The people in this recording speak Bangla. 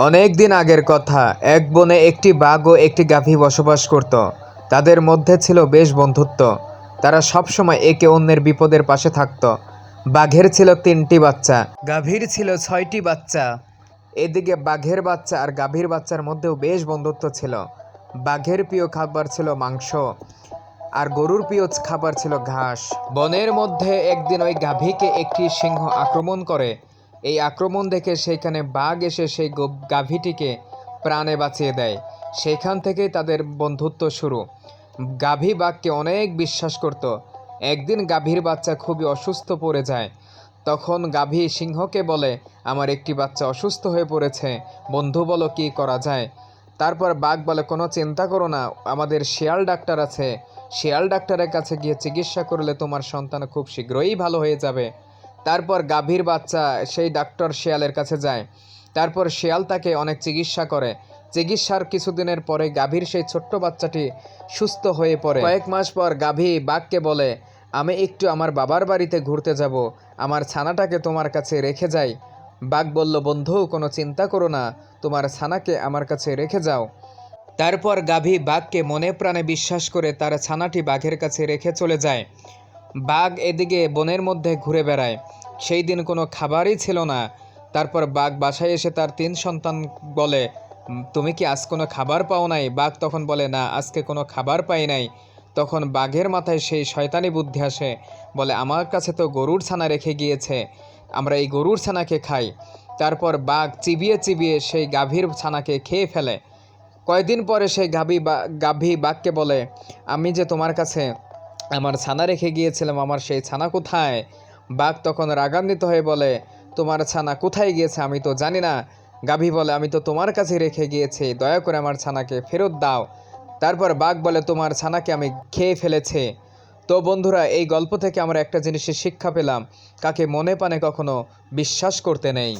অনেক দিন আগের কথা। এক বনে একটি বাঘ ও একটি গাভী বসবাস করত। তাদের মধ্যে ছিল বেশ বন্ধুত্ব। তারা সবসময় একে অন্যের বিপদের পাশে থাকত। বাঘের ছিল 3টি বাচ্চা, গাভীর ছিল 6টি বাচ্চা। এদিকে বাঘের বাচ্চা আর গাভীর বাচ্চার মধ্যেও বেশ বন্ধুত্ব ছিল। বাঘের প্রিয় খাবার ছিল মাংস, আর গরুর প্রিয় খাবার ছিল ঘাস। বনের মধ্যে একদিন ওই গাভীকে একটি সিংহ আক্রমণ করে। এই আক্রমণ দেখে সেখানে বাঘ এসে সেই গাভীটিকে প্রাণে বাঁচিয়ে দেয়। সেখান থেকেই তাদের বন্ধুত্ব শুরু। গাভী বাঘকে অনেক বিশ্বাস করত। একদিন গাভীর বাচ্চা খুবই অসুস্থ পড়ে যায়। তখন গাভী সিংহকে বলে, আমার একটি বাচ্চা অসুস্থ হয়ে পড়েছে, বন্ধু বলো কী করা যায়। তারপর বাঘ বলে, কোনো চিন্তা করো না, আমাদের শিয়াল ডাক্তার আছে, শিয়াল ডাক্তারের কাছে গিয়ে চিকিৎসা করলে তোমার সন্তান খুব শীঘ্রই ভালো হয়ে যাবে। তারপর গাভীর বাচ্চা সেই ডাক্তার শিয়ালের কাছে যায়। তারপর শিয়াল তাকে অনেক চিকিৎসা করে। চিকিৎসার কিছুদিনের পরে গাভীর সেই ছোট্ট বাচ্চাটি সুস্থ হয়ে পড়ে। কয়েক মাস পর গাভী বাঘকে বলে, আমি একটু আমার বাবার বাড়িতে ঘুরতে যাব, আমার ছানাটাকে তোমার কাছে রেখে যাই। বাঘ বলল, বন্ধু কোনো চিন্তা করো না, তোমার ছানাকে আমার কাছে রেখে যাও। তারপর গাভী বাঘকে মনে প্রাণে বিশ্বাস করে তার ছানাটি বাঘের কাছে রেখে চলে যায়। বাঘ এদিকে বনের মধ্যে ঘুরে বেড়ায়। সেই দিন কোনো খাবারই ছিল না। তারপর বাঘ বাসায় এসে তার 3 সন্তান বলে, তুমি কি আজ কোনো খাবার পাও নাই? বাঘ তখন বলে, না, আজকে কোনো খাবার পাই নাই। তখন বাঘের মাথায় সেই শয়তানি বুদ্ধি আসে, বলে, আমার কাছে তো গরুর ছানা রেখে গিয়েছে, আমরা এই গরুর ছানাকে খাই। তারপর বাঘ চিবিয়ে চিবিয়ে সেই গাভীর ছানাকে খেয়ে ফেলে। কয়েকদিন পরে সেই গাভী বাঘকে বলে, আমি যে তোমার কাছে আমার ছানা রেখে গিয়েছিলাম, আমার সেই ছানা কোথায়? বাঘ তখন রাগান্বিত হয়ে বলে, তোমার ছানা কোথায় গিয়েছে আমি তো জানি না। গাভী বলে, আমি তো তোমার কাছে রেখে গিয়েছি, দয়া করে আমার ছানাকে ফেরত দাও। তারপর বাঘ বলে, তোমার ছানাকে আমি খেয়ে ফেলেছে। তো বন্ধুরা, এই গল্প থেকে আমরা একটা জিনিসের শিক্ষা পেলাম, কাকে মনে প্রাণে কখনো বিশ্বাস করতে নেই।